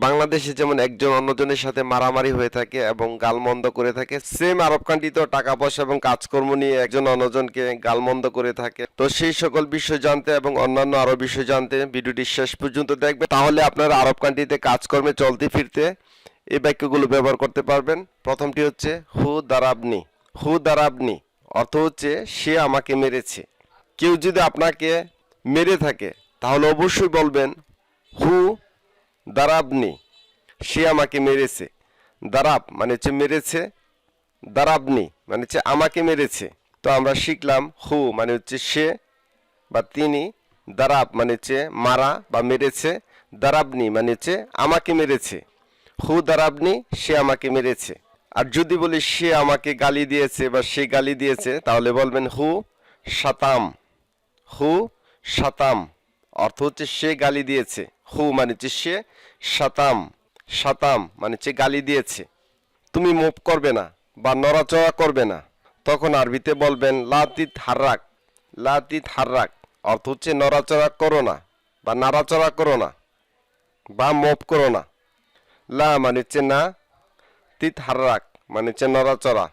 বাংলাদেশে যেমন একজন অন্যজনের সাথে মারামারি হয়ে থাকে এবং গালমন্দ করে থাকে, সেম আরব কান্ট্রিতেও টাকা পয়সা এবং কাজকর্ম নিয়ে একজন অন্যজনকে গালমন্দ করে থাকে। তো সেই সকল বিষয় জানতে এবং অন্যান্য আরো বিষয় জানতে ভিডিওটি শেষ পর্যন্ত দেখবে, তাহলে আপনারা আরব কান্ট্রিতে কাজকর্মে চলতে ফিরতে এই বাক্যগুলো ব্যবহার করতে পারবেন। প্রথমটি হচ্ছে হু দারাবনি। হু দারাবনি অর্থ হচ্ছে সে আমাকে মেরেছে। কেউ যদি আপনাকে মেরে থাকে তাহলে অবশ্যই বলবেন হু দারাবনি, সে আমাকে মেরেছে। দারাব মানে হচ্ছে মেরেছে, দারাবনি মানে হচ্ছে আমাকে মেরেছে। তো আমরা শিখলাম হু মানে হচ্ছে সে বা তিনি, দারাব মানে হচ্ছে মারা বা মেরেছে, দারাবনি মানে হচ্ছে আমাকে মেরেছে। হু দারাবনি, সে আমাকে মেরেছে। আর যদি বলি সে আমাকে গালি দিয়েছে বা সে গালি দিয়েছে, তাহলে বলবেন হু শাতাম। হু শাতাম অর্থ হচ্ছে সে গালি দিয়েছে। হু মানে হচ্ছে সে, শাতাম শাতাম মানে হচ্ছে গালি দিয়েছে। তুমি মুভ করবে না বা নড়াচড়া করবে না, তখন আরবিতে বলবেন লাতিত হার্রাক। লাতিত হার্রাক অর্থ হচ্ছে নড়াচড়া করো না বা নাড়াচড়া করো না বা মুভ করো না। লা মানে হচ্ছে না, তিত হার্রাক মানে হচ্ছে নড়াচড়া।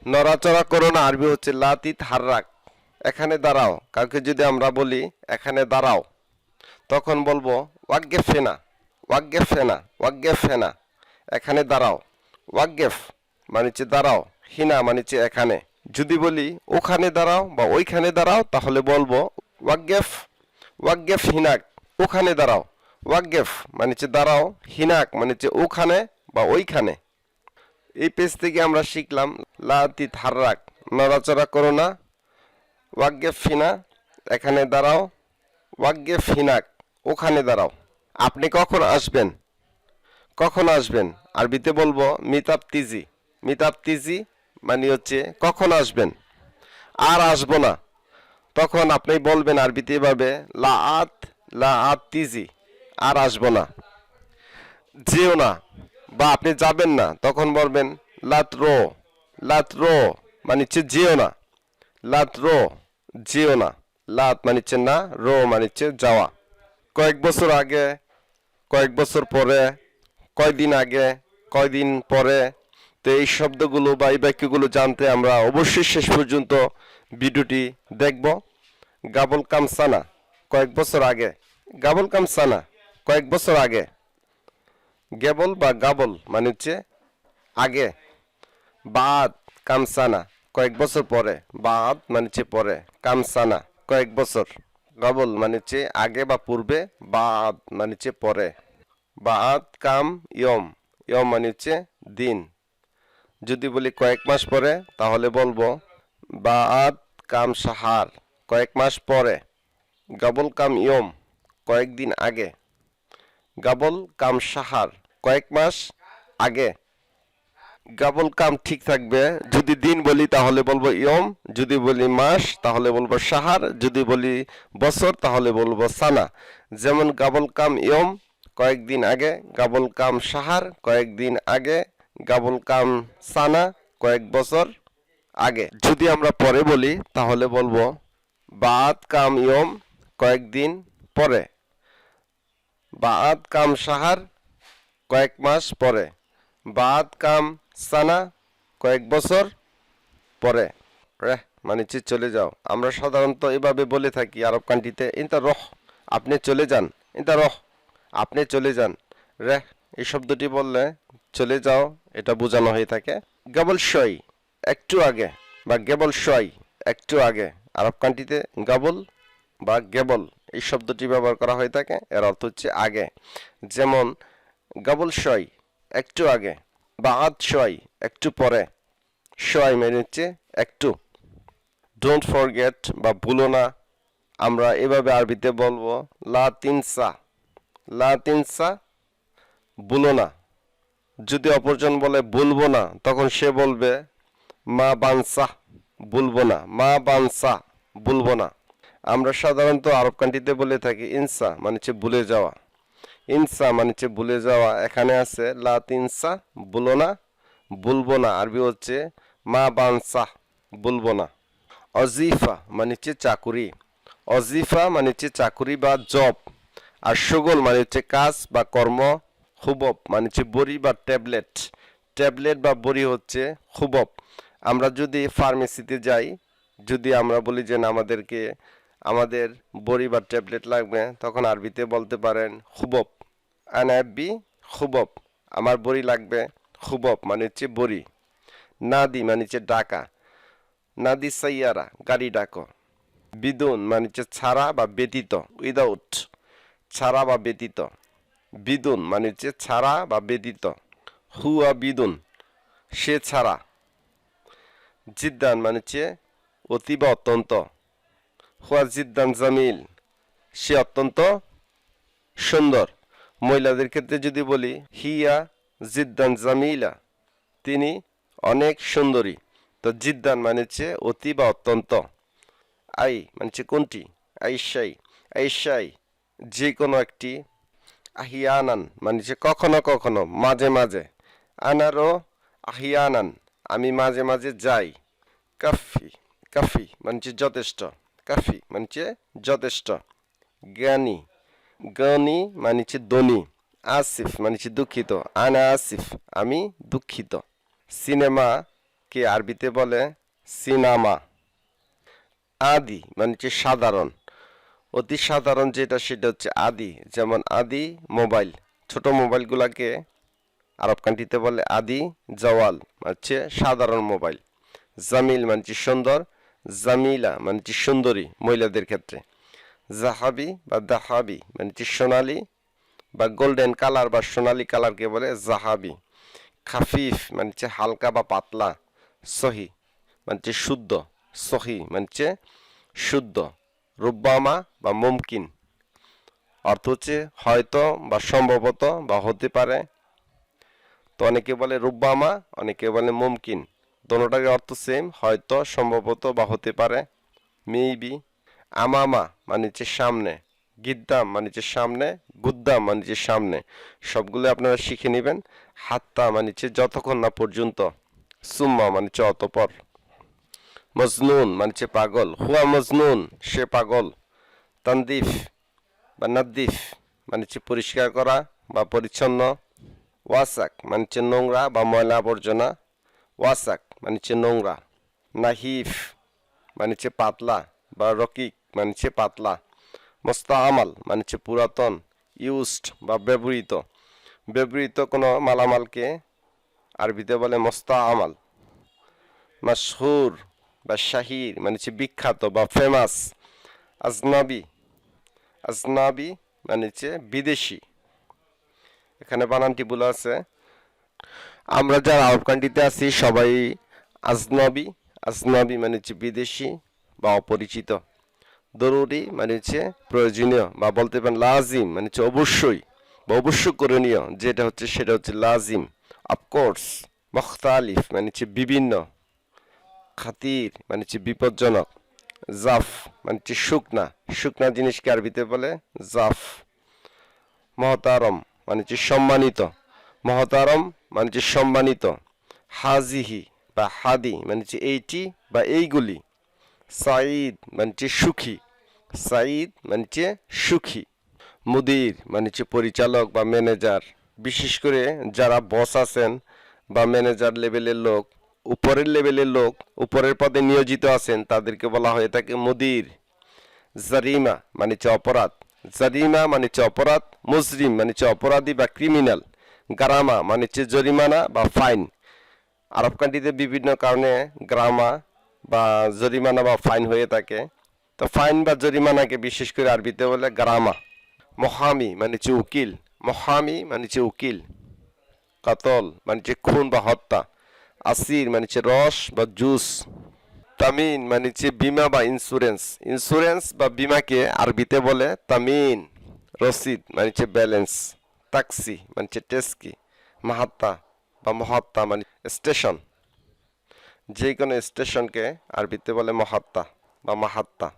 নড়াচড়া করো না আরবি হচ্ছে লাতিত হার্রাক। এখানে দাঁড়াও, কাউকে যদি আমরা বলি এখানে দাঁড়াও, তখন বলবো ওয়াগ্গেফ ফেনা। ওয়াগ্গেফ ফেনা, ওয়াগ্গেফ ফেনা, এখানে দাঁড়াও। ওয়াগ্গেফ মানে হচ্ছে দাঁড়াও, হিনা মানে হচ্ছে এখানে। যদি বলি ওখানে দাঁড়াও বা ওইখানে দাঁড়াও, তাহলে বলবো ওয়াগ্গেফ। ওয়াগ্গেফ হিনাক, ওখানে দাঁড়াও। ওয়াগ্গেফ মানে হচ্ছে দাঁড়াও, হিনাক মানে হচ্ছে ওখানে বা ওইখানে। এই পেজ থেকে আমরা শিখলাম লাতি থার্রাক, নড়াচড়া করো না। ওয়াগ্গেফ ফিনা, এখানে দাঁড়াও। ওয়াগ্গেফ হিনাক, ওখানে দাঁড়াও। আপনি কখন আসবেন? কখন আসবেন আরবিতে বলবো মিতাব তিজি। মিতাব তিজি মানে হচ্ছে কখন আসবেন। আর আসবো না, তখন আপনি বলবেন আরবিতে এভাবে লাআত, লাআত তিজি, আর আসবো না। যেও না বা আপনি যাবেন না, তখন বলবেন লাতরো। লাতরো মানে হচ্ছে যেও না। লাতরো যেও না। লাত মানে হচ্ছে না, রো মানে হচ্ছে যাওয়া। কয়েক বছর আগে, কয়েক বছর পরে, কয়দিন আগে, কয়দিন পরে। তো এই শব্দগুলো বা এই বাক্যগুলো জানতে আমরা অবশ্যই শেষ পর্যন্ত ভিডিওটি দেখব। গাবল কামসানা, কয়েক বছর আগে। গাবল কামসানা, কয়েক বছর আগে। গেবল বা গাবল মানে হচ্ছে আগে। বাদ কামসানা, কয়েক বছর পরে। বাদ মানে হচ্ছে পরে, কামসানা কয়েক বছর। গাবল মানে হচ্ছে আগে বা পূর্বে, বাদ মানে হচ্ছে পরে। বাদ কাম ইয়ম, ইয়ম মানে হচ্ছে দিন। যদি বলি কয়েক মাস পরে, তাহলে বলবো বাদ কাম সাহার, কয়েক মাস পরে। গাবল কাম ইয়ম, কয়েকদিন আগে। গাবল কাম সাহার, কয়েক মাস আগে। গাবল কাম ঠিক থাকবে। যদি দিন বলি তাহলে বলবো ইয়ম, যদি বলি মাস তাহলে বলবো সাহার, যদি বলি বছর তাহলে বলবো সানা। যেমন গাবল কাম ইয়ম কয়েকদিন আগে, গাবল কাম সাহার কয়েকদিন আগে, গাবল কাম সানা কয়েক বছর আগে। যদি আমরা পরে বলি তাহলে বলবো বাদ কাম ইয়ম, কয়েকদিন পরে। বাদ কাম সাহার, কয়েক মাস পরে। বাদ কাম সানা, কয়েক বছর পরে। রেহ মানে চলে যাও। আমরা সাধারণত এভাবে বলে থাকি আরব কান্ট্রিতে, ইনতা রহ, আপনি চলে যান। ইনতা রহ, আপনি চলে যান। রেহ এই শব্দটি বললে চলে যাও এটা বোঝানো হয়ে থাকে। গাবল শই, একটু আগে, বা গেবল শই, একটু আগে। আরব কান্ট্রিতে গাবল বা গেবল এই শব্দটি ব্যবহার করা হয়ে থাকে, এর অর্থ হচ্ছে আগে। যেমন গাবল শই, একটু আগে। বাদ শই, একটু পরে। শই মানে হচ্ছে একটু। ডোন্ট ফরগেট বা ভুলো না, আমরা এভাবে আরবিতে বলবো লা তিনসা। লা তিনসা, ভুলো না। যদি অপরজন বলে ভুলবো না, তখন সে বলবে মা বানসা, ভুলবো না। মা বানসা, ভুলবো না। আমরা সাধারণত আরব কান্ট্রিতে বলে থাকি ইনসা মানে হচ্ছে ভুলে যাওয়া। ইনসা মানে হচ্ছে ভুলে যাওয়া। এখানে আছে লা তিনসা, ভুলো না, ভুলবো না। আরবি হচ্ছে মা বানসা, ভুলবো না। অজিফা মানে হচ্ছে চাকুরি। অজিফা মানে হচ্ছে চাকুরি বা জব। আর শুগল মানে হচ্ছে কাজ বা কর্ম, হুবব মানে হচ্ছে বড়ি বা ট্যাবলেট। ট্যাবলেট বা বড়ি হচ্ছে হুবব। আমরা যদি ফার্মেসিতে যাই, যদি আমরা বলি যে না আমাদের বড়ি বা ট্যাবলেট লাগবে, তখন আরবিতে বলতে পারেন হুবব। আনাবি হুবব, আমার বড়ি লাগবে। হুবব মানে হচ্ছে বড়ি। নাদি মানে হচ্ছে ডাকা। নাদি সাইয়ারা, গাড়ি ডাকো। বিদুন মানে হচ্ছে ছাড়া বা ব্যতীত, উইদাউট, ছাড়া বা ব্যতীত। বিদুন মানে হচ্ছে ছাড়া বা ব্যতীত। হুয়া বিদুন, সে ছাড়া। জিদ্দান মানে হচ্ছে অতি বা অত্যন্ত। হুয়া জিদ্দান জামিল, সে অত্যন্ত সুন্দর। মহিলাদের ক্ষেত্রে যদি বলি হিয়া জিদ্দান জামিলা, তিনি অনেক সুন্দরী। তো জিদ্দান মানে হচ্ছে অতি বা অত্যন্ত। আই মানে হচ্ছে কোনটি, আইসাই, আইসাই যে কোনো একটি। আহিয়ানান মানে হচ্ছে কখনো কখনো, মাঝে মাঝে। আনারও আহিয়ানান, আমি মাঝে মাঝে যাই। কাফি, কাফি মানে হচ্ছে যথেষ্ট। কাফি মানে হচ্ছে যথেষ্ট। জ্ঞানী, জ্ঞানী মানে হচ্ছে ধনী। আসিফ মানে হচ্ছে দুঃখিত। আনা আসিফ, আমি দুঃখিত। সিনেমা কে আরবিতে বলে সিনামা। আদি মানে হচ্ছে সাধারণ। অতি সাধারণ যেটা সেটা হচ্ছে আদি। যেমন আদি মোবাইল, ছোট মোবাইলগুলোকে আরব কান্ট্রিতে বলে আদি জওয়াল, হচ্ছে সাধারণ মোবাইল। জামিল মানে হচ্ছে সুন্দর। জামিলা মানে হচ্ছে সুন্দরী মহিলাদের ক্ষেত্রে। জাহাবি বা দাহাবি মানে হচ্ছে সোনালি বা গোল্ডেন কালার বা সোনালি কালারকে বলে জাহাবি। খাফিফ মানে হচ্ছে হালকা বা পাতলা। সহি মানে হচ্ছে শুদ্ধ। সহি মানে হচ্ছে শুদ্ধ। রুব্বামা বা মুমকিন, অর্থ হচ্ছে হয়তো বা সম্ভবত বা হতে পারে। তো অনেকে বলে রুব্বামা, অনেকে বলে মুমকিন, দোনোটারই অর্থ সেম, হয়তো সম্ভবত বা হতে পারে। মেবি। আমামা মানে হচ্ছে সামনে। গিদ্দাম মানে হচ্ছে সামনে। গুদ্দাম মানে হচ্ছে সামনে। সবগুলো আপনারা শিখে নেবেন। হাত্তা মানে হচ্ছে যতক্ষণ না পর্যন্ত। সুম্মা মানে হচ্ছে অতপর। মজনুন মানে হচ্ছে পাগল। হুয়া মজনুন, সে পাগল। তানদিফ বা নাদ্দিফ মানে হচ্ছে পরিষ্কার করা বা পরিচ্ছন্ন। ওয়াসাক মানে হচ্ছে নোংরা বা ময়লা আবর্জনা। ওয়াসাক মানে হচ্ছে নোংরা। নাহিফ মানে হচ্ছে পাতলা বা রকিক মানে হচ্ছে পাতলা। মোস্তাআমাল মানে হচ্ছে পুরাতন। ইউজড বা ব্যবহৃত, ব্যবহৃত কোনো মালামালকে আরবিতে বলে মোস্তাআমাল। মাশহুর বা শাহির মানে হচ্ছে বিখ্যাত বা ফেমাস। আজনাবি, আজনাবি মানে হচ্ছে বিদেশি। এখানে বানানটি ভুল আছে। আমরা যারা আরব কান্ট্রিতে আছি সবাই আজনবি। আজনবি মানে হচ্ছে বিদেশি বা অপরিচিত। জরুরি মানে হচ্ছে প্রয়োজনীয় বা বলতে পারেন লাজিম মানে হচ্ছে অবশ্যই বা অবশ্য করণীয়, যেটা হচ্ছে সেটা হচ্ছে লাজিম। অফকোর্স। মুখতালিফ মানে হচ্ছে বিভিন্ন। খাতির মানে হচ্ছে বিপজ্জনক। জাফ মানে হচ্ছে শুকনা, শুকনা জিনিসকে আরবিতে বলে জাফ। মহতারম মানে হচ্ছে সম্মানিত। মহতারম মানে হচ্ছে সম্মানিত। হাজিহি বা হাদি মানে হচ্ছে এইটি বা এইগুলি। সাঈদ মানে হচ্ছে সুখী। সাঈদ মানে হচ্ছে সুখী। মুদির মানে হচ্ছে পরিচালক বা ম্যানেজার। বিশেষ করে যারা বস আছেন বা ম্যানেজার লেভেলের লোক, উপরের লেভেলের লোক, উপরের পদে নিয়োজিত আছেন, তাদেরকে বলা হয়ে থাকে মুদির। জারিমা মানে হচ্ছে অপরাধ। জারিমা মানে হচ্ছে অপরাধ। মুজরিম মানে হচ্ছে অপরাধী বা ক্রিমিনাল। গারামা মানে হচ্ছে জরিমানা বা ফাইন। আরব কান্ট্রিতে বিভিন্ন কারণে গ্রামা বা জরিমানা বা ফাইন হয়ে থাকে। তো ফাইন বা জরিমানাকে বিশেষ করে আরবিতে বলে গ্রামা। মহামি মানে হচ্ছে উকিল। মহামি মানে হচ্ছে উকিল। কাতল মানে হচ্ছে খুন বা হত্যা। আসির মানে হচ্ছে রস বা জুস। তামিন মানে হচ্ছে বিমা বা ইন্স্যুরেন্স। ইন্স্যুরেন্স বা বিমাকে আরবিতে বলে তামিন। রসিদ মানে হচ্ছে ব্যালেন্স। ট্যাক্সি মানে হচ্ছে টেস্কি। মাহাত্তা বা মহাত্তা মানে স্টেশন। যে কোনো স্টেশনকে আরবিতে বলে মহাত্তা বা মাহাত্তা।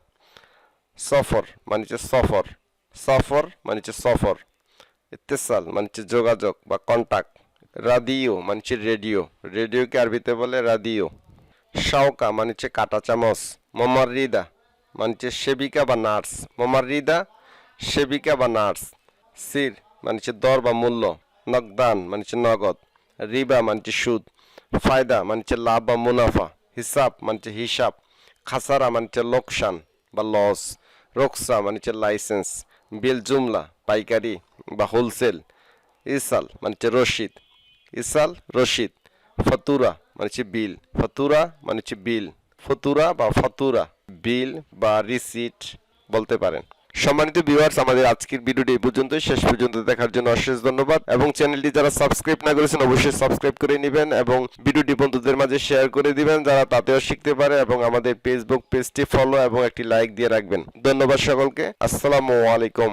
সফর মানে হচ্ছে সফর। সফর মানে হচ্ছে সফর। ইত্তেসাল মানে হচ্ছে যোগাযোগ বা কন্টাক্ট। রাদিও মানে হচ্ছে রেডিও। রেডিওকে আরবিতে বলে রাদিও। শাওকা মানে হচ্ছে কাঁটা চামচ। মমারিদা মানে হচ্ছে সেবিকা বা নার্স। মমারিদা সেবিকা বা নার্স। সির মানে হচ্ছে দর বা মূল্য। নগদান মানে হচ্ছে নগদ, রিবা মানে হচ্ছে সুদ, ফায়দা মানে হচ্ছে লাভ বা মুনাফা, হিসাব মানে হচ্ছে হিসাব, খাসারা মানে হচ্ছে লোকসান বা লস, রোকসা মানে হচ্ছে লাইসেন্স, বিল জুমলা পাইকারি বা হোলসেল, ইসাল মানে হচ্ছে রসিদ, ইসাল রসিদ, ফতুরা মানে হচ্ছে বিল, ফতুরা মানে হচ্ছে বিল, ফতুরা বা ফতুরা, বিল বা রিসিট বলতে পারেন। সম্মানিত ভিউয়ার্স, আমাদের আজকের ভিডিওটি এই পর্যন্তই। শেষ পর্যন্ত দেখার জন্য অশেষ ধন্যবাদ, এবং চ্যানেলটি যারা সাবস্ক্রাইব না করেছেন অবশ্যই সাবস্ক্রাইব করে নেবেন এবং ভিডিওটি বন্ধুদের মাঝে শেয়ার করে দিবেন যারা তাতেও শিখতে পারে, এবং আমাদের ফেসবুক পেজটি ফলো এবং একটি লাইক দিয়ে রাখবেন। ধন্যবাদ সকলকে। আসসালামু আলাইকুম।